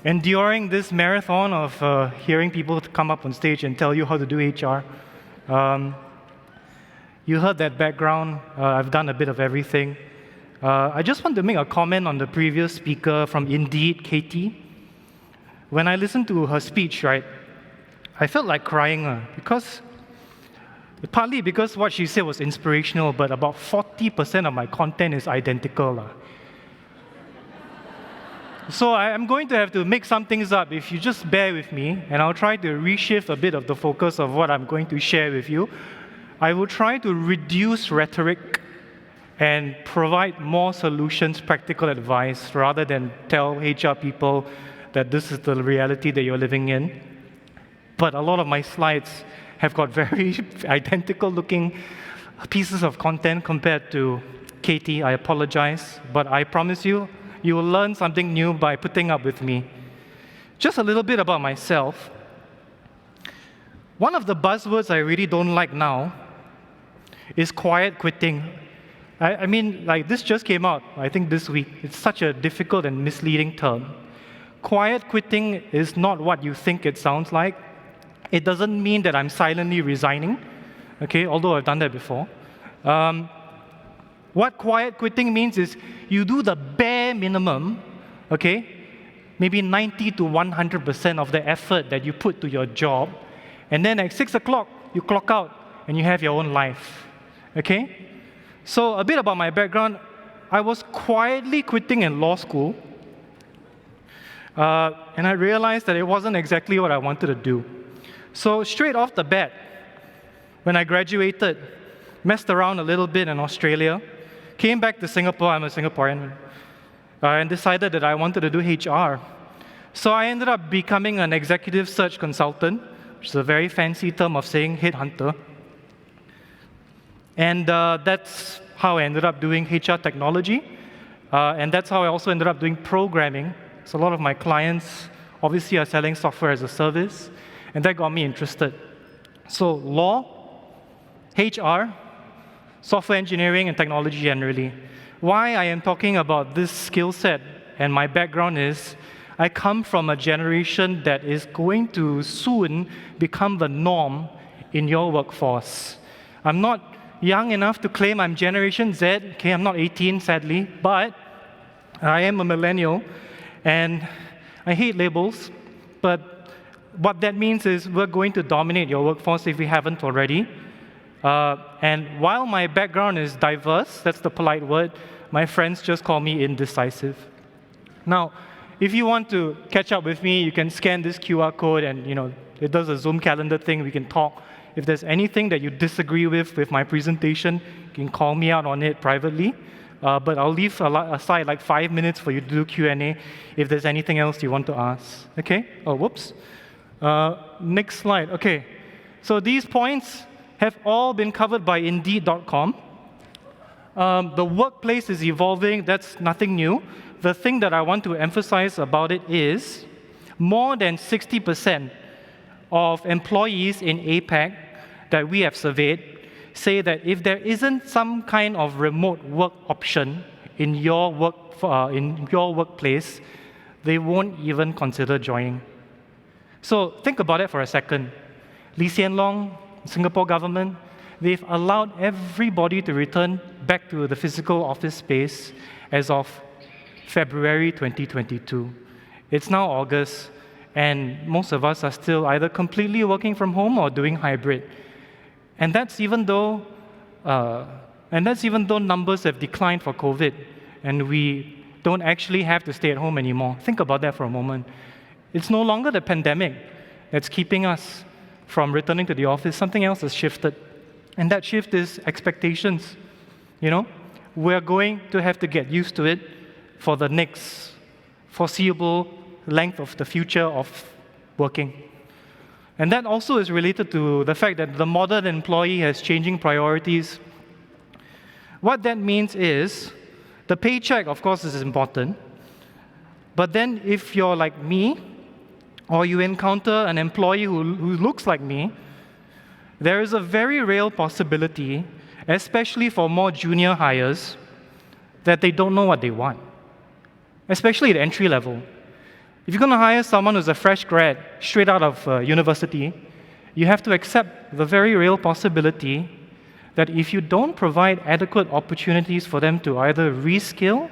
enduring this marathon of hearing people come up on stage and tell you how to do HR. You heard that background. I've done a bit of everything. I just want to make a comment on the previous speaker from Indeed, Katie. When I listened to her speech, right, I felt like crying partly because what she said was inspirational, but about 40% of my content is identical. So I'm going to have to make some things up if you just bear with me, and I'll try to reshift a bit of the focus of what I'm going to share with you. I will try to reduce rhetoric and provide more solutions, practical advice, rather than tell HR people that this is the reality that you're living in. But a lot of my slides have got very identical looking pieces of content compared to Katie. I apologize, but I promise you, you will learn something new by putting up with me. Just a little bit about myself. One of the buzzwords I really don't like now is quiet quitting. I mean, like this just came out, I think this week. It's such a difficult and misleading term. Quiet quitting is not what you think it sounds like. It doesn't mean that I'm silently resigning, okay, although I've done that before. What quiet quitting means is you do the bare minimum, okay, maybe 90 to 100% of the effort that you put to your job, and then at 6 o'clock, you clock out and you have your own life, okay? So a bit about my background. I was quietly quitting in law school, and I realized that it wasn't exactly what I wanted to do. So straight off the bat, when I graduated, messed around a little bit in Australia, came back to Singapore, I'm a Singaporean, and decided that I wanted to do HR. So I ended up becoming an executive search consultant, which is a very fancy term of saying headhunter. And that's how I ended up doing HR technology, and that's how I also ended up doing programming. So a lot of my clients obviously are selling software as a service, and that got me interested. So law, HR, software engineering, and technology generally. Why I am talking about this skill set and my background is I come from a generation that is going to soon become the norm in your workforce. I'm not young enough to claim I'm Generation Z. Okay, I'm not 18, sadly, but I am a millennial, and I hate labels, but what that means is we're going to dominate your workforce if we haven't already. And while my background is diverse, that's the polite word, my friends just call me indecisive. Now, if you want to catch up with me, you can scan this QR code and, it does a Zoom calendar thing, we can talk. If there's anything that you disagree with my presentation, you can call me out on it privately. But I'll leave aside like 5 minutes for you to do Q&A if there's anything else you want to ask. Okay? Oh, whoops. Next slide. Okay. So these points have all been covered by Indeed.com. The workplace is evolving. That's nothing new. The thing that I want to emphasize about it is more than 60% of employees in APAC that we have surveyed say that if there isn't some kind of remote work option in your workplace, they won't even consider joining. So think about it for a second. Lee Hsien Loong, Singapore government, they've allowed everybody to return back to the physical office space as of February 2022. It's now August, and most of us are still either completely working from home or doing hybrid. And that's even though numbers have declined for COVID, and we don't actually have to stay at home anymore. Think about that for a moment. It's no longer the pandemic that's keeping us from returning to the office. Something else has shifted, and that shift is expectations. We're going to have to get used to it for the next foreseeable length of the future of working. And that also is related to the fact that the modern employee has changing priorities. What that means is the paycheck, of course, is important. But then if you're like me, or you encounter an employee who looks like me, there is a very real possibility, especially for more junior hires, that they don't know what they want, especially at entry level. If you're going to hire someone who's a fresh grad, straight out of university, you have to accept the very real possibility that if you don't provide adequate opportunities for them to either reskill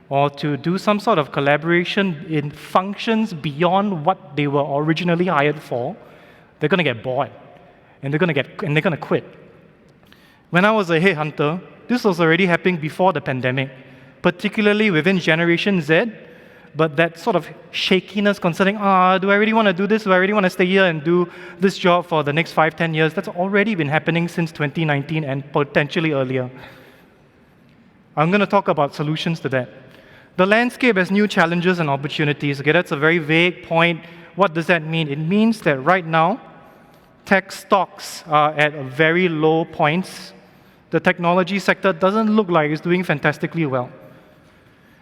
or to do some sort of collaboration in functions beyond what they were originally hired for, they're going to get bored and they're going to quit. When I was a headhunter, this was already happening before the pandemic, particularly within Generation Z. But that sort of shakiness concerning, do I really want to do this? Do I really want to stay here and do this job for the next 5-10 years? That's already been happening since 2019 and potentially earlier. I'm going to talk about solutions to that. The landscape has new challenges and opportunities. Okay, that's a very vague point. What does that mean? It means that right now, tech stocks are at very low points. The technology sector doesn't look like it's doing fantastically well.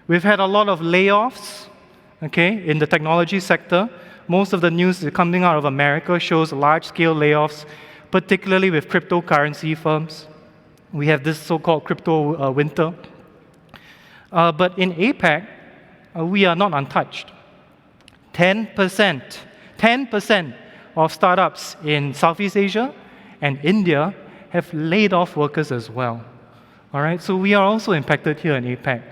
We've had a lot of layoffs, okay, in the technology sector. Most of the news coming out of America shows large-scale layoffs, particularly with cryptocurrency firms. We have this so-called crypto winter. But in APAC, we are not untouched. 10% of startups in Southeast Asia and India have laid off workers as well. All right, so we are also impacted here in APAC.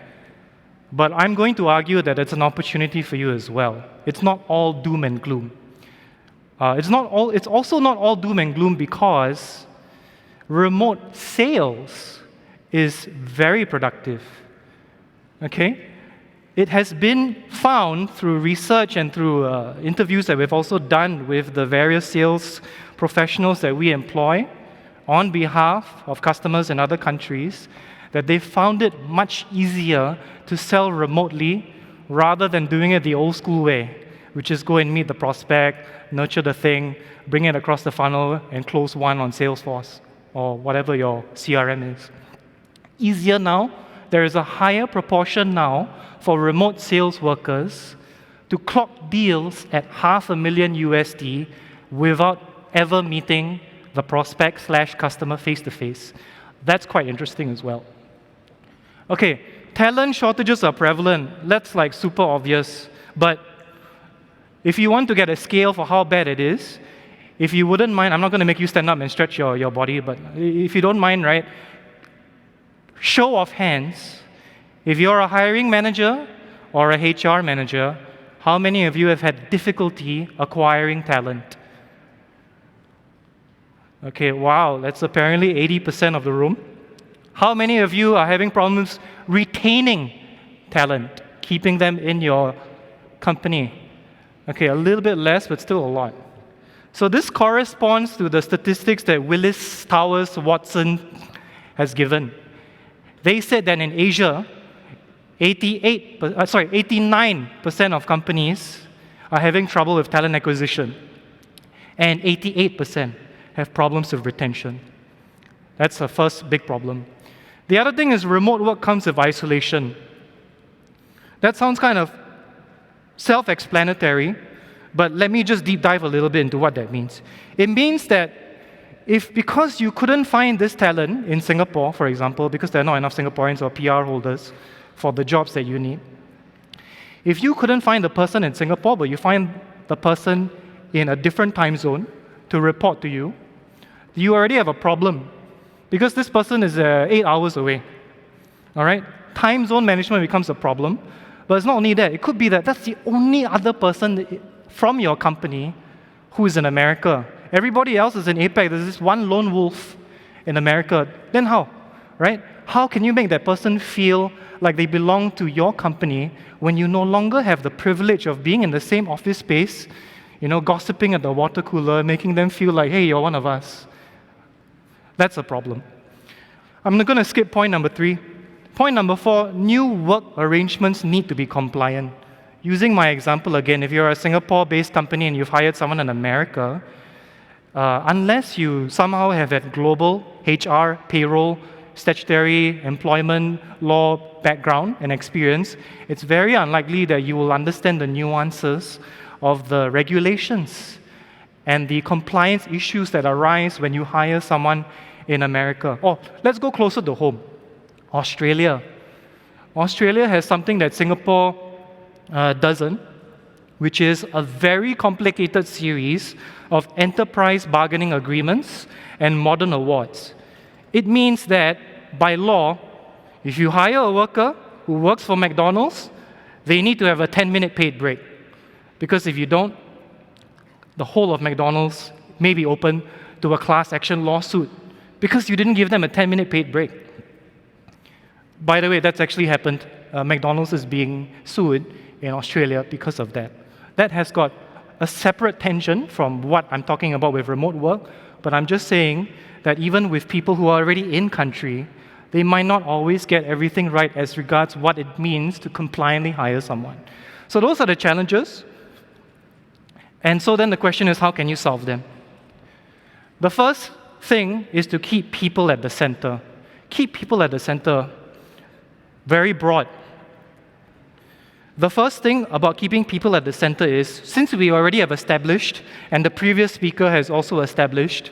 But I'm going to argue that it's an opportunity for you as well. It's not all doom and gloom. It's also not all doom and gloom because remote sales is very productive. Okay? It has been found through research and through interviews that we've also done with the various sales professionals that we employ on behalf of customers in other countries, that they found it much easier to sell remotely rather than doing it the old school way, which is go and meet the prospect, nurture the thing, bring it across the funnel, and close one on Salesforce or whatever your CRM is. Easier now. There is a higher proportion now for remote sales workers to clock deals at $500,000 without ever meeting the prospect/customer face-to-face. That's quite interesting as well. Okay, talent shortages are prevalent. That's like super obvious. But if you want to get a scale for how bad it is, if you wouldn't mind, I'm not going to make you stand up and stretch your body, but if you don't mind, right, show of hands, if you're a hiring manager or a HR manager, how many of you have had difficulty acquiring talent? Okay, wow, that's apparently 80% of the room. How many of you are having problems retaining talent, keeping them in your company? Okay, a little bit less, but still a lot. So this corresponds to the statistics that Willis Towers Watson has given. They said that in Asia, 89% of companies are having trouble with talent acquisition, and 88% have problems with retention. That's the first big problem. The other thing is remote work comes with isolation. That sounds kind of self-explanatory, but let me just deep dive a little bit into what that means. It means that because you couldn't find this talent in Singapore, for example, because there are not enough Singaporeans or PR holders for the jobs that you need, if you couldn't find the person in Singapore, but you find the person in a different time zone to report to you, you already have a problem. Because this person is 8 hours away, all right? Time zone management becomes a problem. But it's not only that. It could be that that's the only other person from your company who is in America. Everybody else is in APAC. There's this one lone wolf in America. Then how, right? How can you make that person feel like they belong to your company when you no longer have the privilege of being in the same office space, gossiping at the water cooler, making them feel like, hey, you're one of us? That's a problem. I'm going to skip point number 3. Point number 4, new work arrangements need to be compliant. Using my example again, if you're a Singapore-based company and you've hired someone in America, unless you somehow have a global HR, payroll, statutory, employment law background and experience, it's very unlikely that you will understand the nuances of the regulations and the compliance issues that arise when you hire someone in America. Let's go closer to home. Australia. Australia has something that Singapore doesn't. which is a very complicated series of enterprise bargaining agreements and modern awards. It means that, by law, if you hire a worker who works for McDonald's, they need to have a 10-minute paid break. Because if you don't, the whole of McDonald's may be open to a class action lawsuit because you didn't give them a 10-minute paid break. By the way, that's actually happened. McDonald's is being sued in Australia because of that. That has got a separate tension from what I'm talking about with remote work, but I'm just saying that even with people who are already in country, they might not always get everything right as regards what it means to compliantly hire someone. So those are the challenges. And so then the question is, how can you solve them? The first thing is to keep people at the center. Keep people at the center. Very broad. The first thing about keeping people at the center is, since we already have established, and the previous speaker has also established,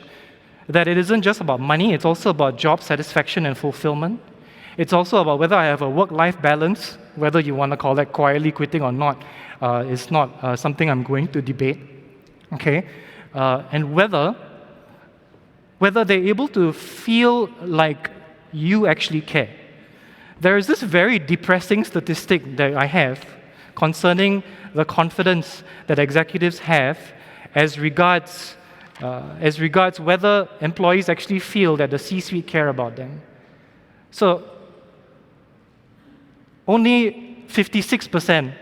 that it isn't just about money, it's also about job satisfaction and fulfillment. It's also about whether I have a work-life balance, whether you want to call that quietly quitting or not. It's not something I'm going to debate. Okay? And whether they're able to feel like you actually care. There is this very depressing statistic that I have concerning the confidence that executives have as regards whether employees actually feel that the C-suite care about them. So, only 56%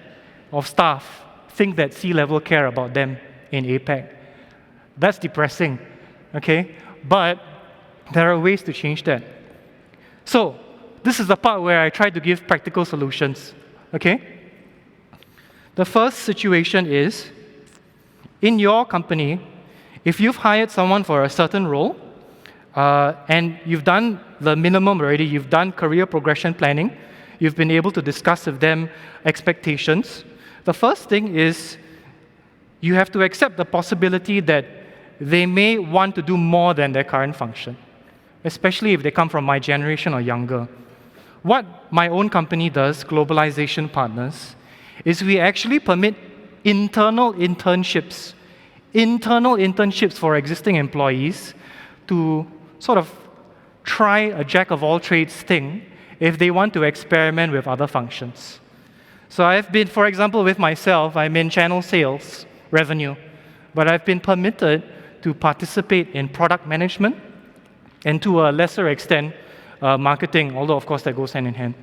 of staff think that C-level care about them in APAC. That's depressing, okay? But there are ways to change that. So, this is the part where I try to give practical solutions, okay? The first situation is, in your company, if you've hired someone for a certain role, and you've done the minimum already, you've done career progression planning, you've been able to discuss with them expectations, the first thing is you have to accept the possibility that they may want to do more than their current function, especially if they come from my generation or younger. What my own company does, Globalization Partners, is we actually permit internal internships for existing employees to sort of try a jack-of-all-trades thing if they want to experiment with other functions. So I've been, for example, with myself, I'm in channel sales, revenue, but I've been permitted to participate in product management and to a lesser extent, marketing, although of course that goes hand in hand.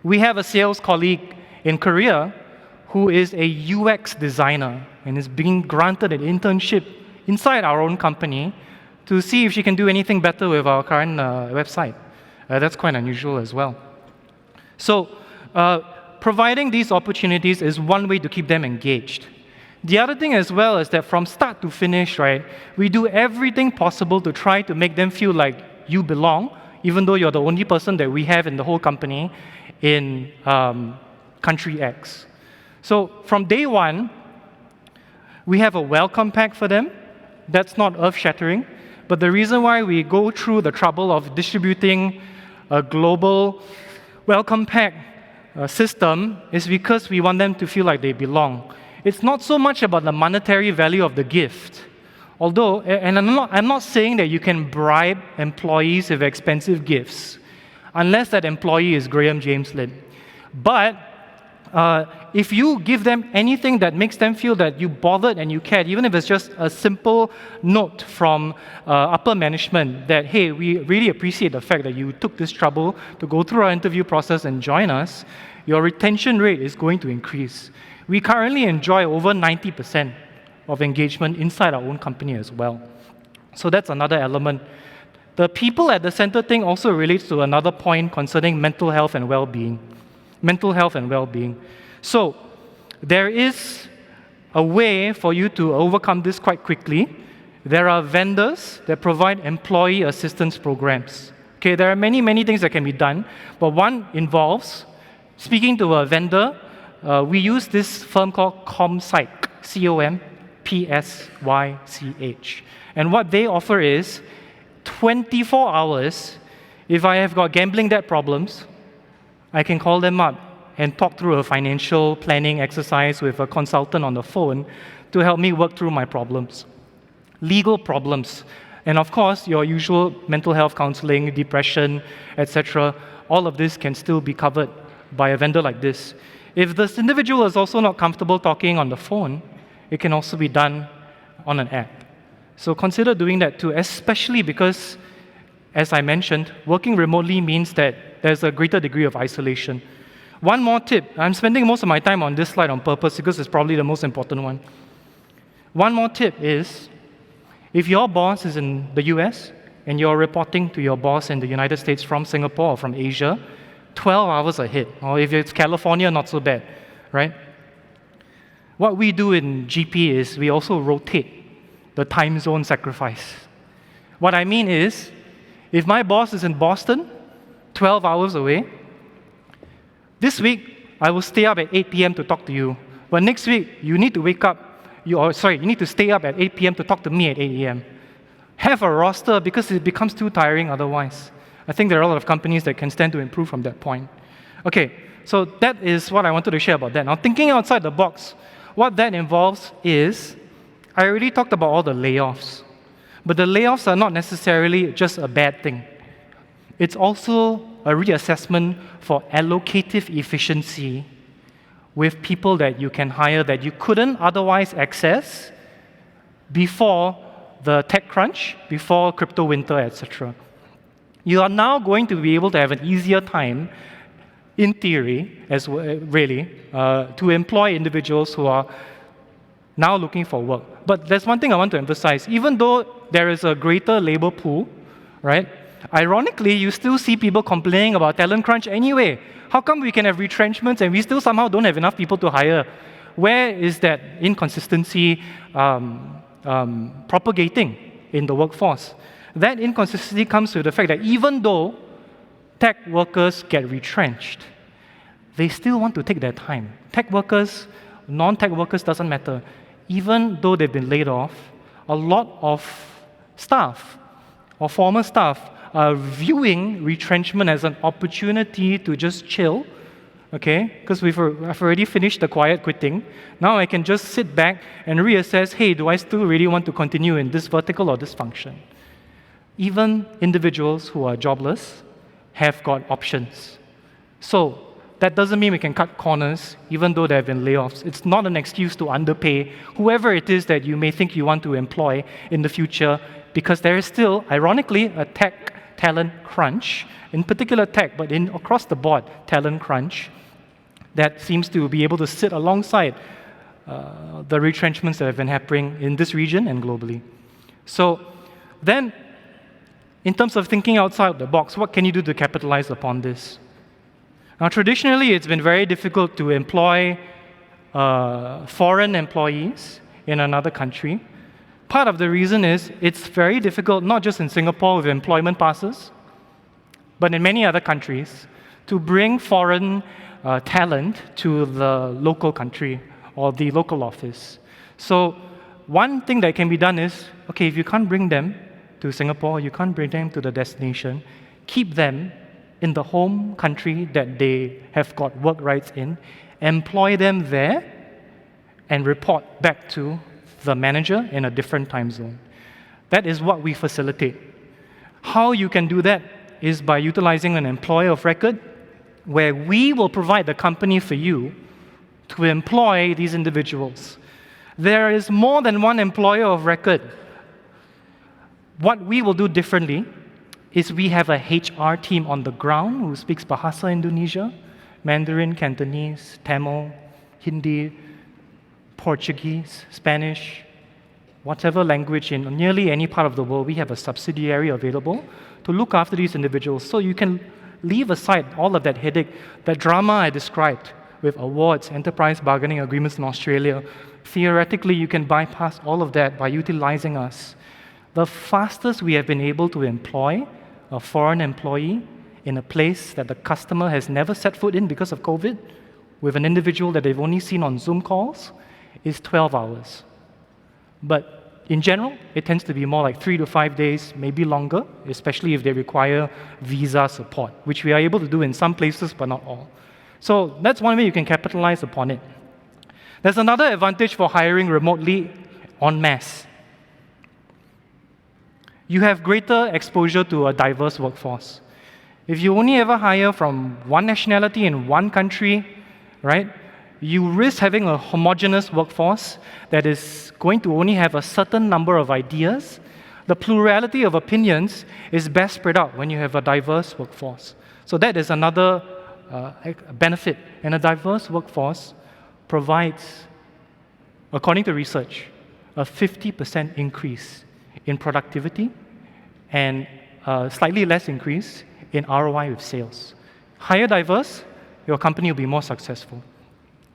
We have a sales colleague in Korea who is a UX designer and is being granted an internship inside our own company to see if she can do anything better with our current website. That's quite unusual as well. So, providing these opportunities is one way to keep them engaged. The other thing as well is that from start to finish, right, we do everything possible to try to make them feel like you belong, even though you're the only person that we have in the whole company in country X. So from day one, we have a welcome pack for them. That's not earth-shattering, but the reason why we go through the trouble of distributing a global welcome pack system is because we want them to feel like they belong. It's not so much about the monetary value of the gift. Although, and I'm not saying that you can bribe employees with expensive gifts, unless that employee is Graham James Lin. But if you give them anything that makes them feel that you bothered and you cared, even if it's just a simple note from upper management that, hey, we really appreciate the fact that you took this trouble to go through our interview process and join us, your retention rate is going to increase. We currently enjoy over 90% of engagement inside our own company as well. So that's another element. The people at the center thing also relates to another point concerning mental health and well-being. Mental health and well-being. So there is a way for you to overcome this quite quickly. There are vendors that provide employee assistance programs. Okay, there are many, many things that can be done, but one involves speaking to a vendor. We use this firm called ComPsych, COMPSYCH. And what they offer is 24 hours. If I have got gambling debt problems, I can call them up and talk through a financial planning exercise with a consultant on the phone to help me work through my problems. Legal problems, and of course, your usual mental health counseling, depression, etc. All of this can still be covered by a vendor like this. If this individual is also not comfortable talking on the phone, it can also be done on an app. So consider doing that too, especially because, as I mentioned, working remotely means that there's a greater degree of isolation. One more tip. I'm spending most of my time on this slide on purpose because it's probably the most important one. One more tip is, if your boss is in the US and you're reporting to your boss in the United States from Singapore or from Asia, 12 hours ahead, or if it's California, not so bad, right? What we do in GP is we also rotate the time zone sacrifice. What I mean is, if my boss is in Boston, 12 hours away, this week I will stay up at 8 p.m. to talk to you. But next week, you need to wake up, you need to stay up at 8 p.m. to talk to me at 8 a.m. Have a roster because it becomes too tiring otherwise. I think there are a lot of companies that can stand to improve from that point. Okay, so that is what I wanted to share about that. Now, thinking outside the box, what that involves is, I already talked about all the layoffs, but the layoffs are not necessarily just a bad thing. It's also a reassessment for allocative efficiency with people that you can hire that you couldn't otherwise access before the tech crunch, before crypto winter, etc. You are now going to be able to have an easier time, in theory, to employ individuals who are now looking for work. But there's one thing I want to emphasize. Even though there is a greater labor pool, right? Ironically, you still see people complaining about talent crunch anyway. How come we can have retrenchments and we still somehow don't have enough people to hire? Where is that inconsistency propagating in the workforce? That inconsistency comes with the fact that even though tech workers get retrenched, they still want to take their time. Tech workers, non-tech workers, doesn't matter. Even though they've been laid off, a lot of staff or former staff are viewing retrenchment as an opportunity to just chill, okay? Because I've already finished the quiet quitting. Now I can just sit back and reassess, hey, do I still really want to continue in this vertical or this function? Even individuals who are jobless have got options. So that doesn't mean we can cut corners, even though there have been layoffs. It's not an excuse to underpay whoever it is that you may think you want to employ in the future, because there is still, ironically, a tech talent crunch, in particular tech, but across the board talent crunch, that seems to be able to sit alongside the retrenchments that have been happening in this region and globally. So then, in terms of thinking outside the box, what can you do to capitalize upon this? Now, traditionally, it's been very difficult to employ foreign employees in another country. Part of the reason is it's very difficult, not just in Singapore with employment passes, but in many other countries, to bring foreign talent to the local country or the local office. So one thing that can be done is, okay, if you can't bring them to Singapore, you can't bring them to the destination, keep them in the home country that they have got work rights in, employ them there, and report back to the manager in a different time zone. That is what we facilitate. How you can do that is by utilizing an employer of record, where we will provide the company for you to employ these individuals. There is more than one employer of record. What we will do differently is we have a HR team on the ground who speaks Bahasa Indonesia, Mandarin, Cantonese, Tamil, Hindi, Portuguese, Spanish, whatever language in nearly any part of the world. We have a subsidiary available to look after these individuals. So you can leave aside all of that headache, that drama I described with awards, enterprise bargaining agreements in Australia. Theoretically, you can bypass all of that by utilizing us. The fastest we have been able to employ a foreign employee in a place that the customer has never set foot in because of COVID, with an individual that they've only seen on Zoom calls, is 12 hours. But in general, it tends to be more like 3 to 5 days, maybe longer, especially if they require visa support, which we are able to do in some places, but not all. So that's one way you can capitalize upon it. There's another advantage for hiring remotely en masse. You have greater exposure to a diverse workforce. If you only ever hire from one nationality in one country, right, you risk having a homogeneous workforce that is going to only have a certain number of ideas. The plurality of opinions is best spread out when you have a diverse workforce. So that is another benefit. And a diverse workforce provides, according to research, a 50% increase in productivity and a slightly less increase in ROI with sales. Higher diverse, your company will be more successful.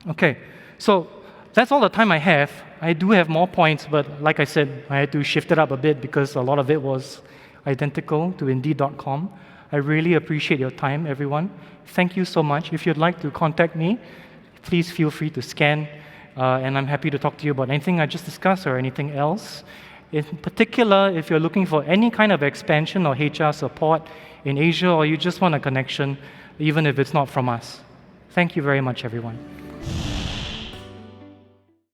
Okay, so that's all the time I have. I do have more points, but like I said, I had to shift it up a bit because a lot of it was identical to Indeed.com. I really appreciate your time, everyone. Thank you so much. If you'd like to contact me, please feel free to scan, and I'm happy to talk to you about anything I just discussed or anything else. In particular, if you're looking for any kind of expansion or HR support in Asia, or you just want a connection, even if it's not from us. Thank you very much, everyone.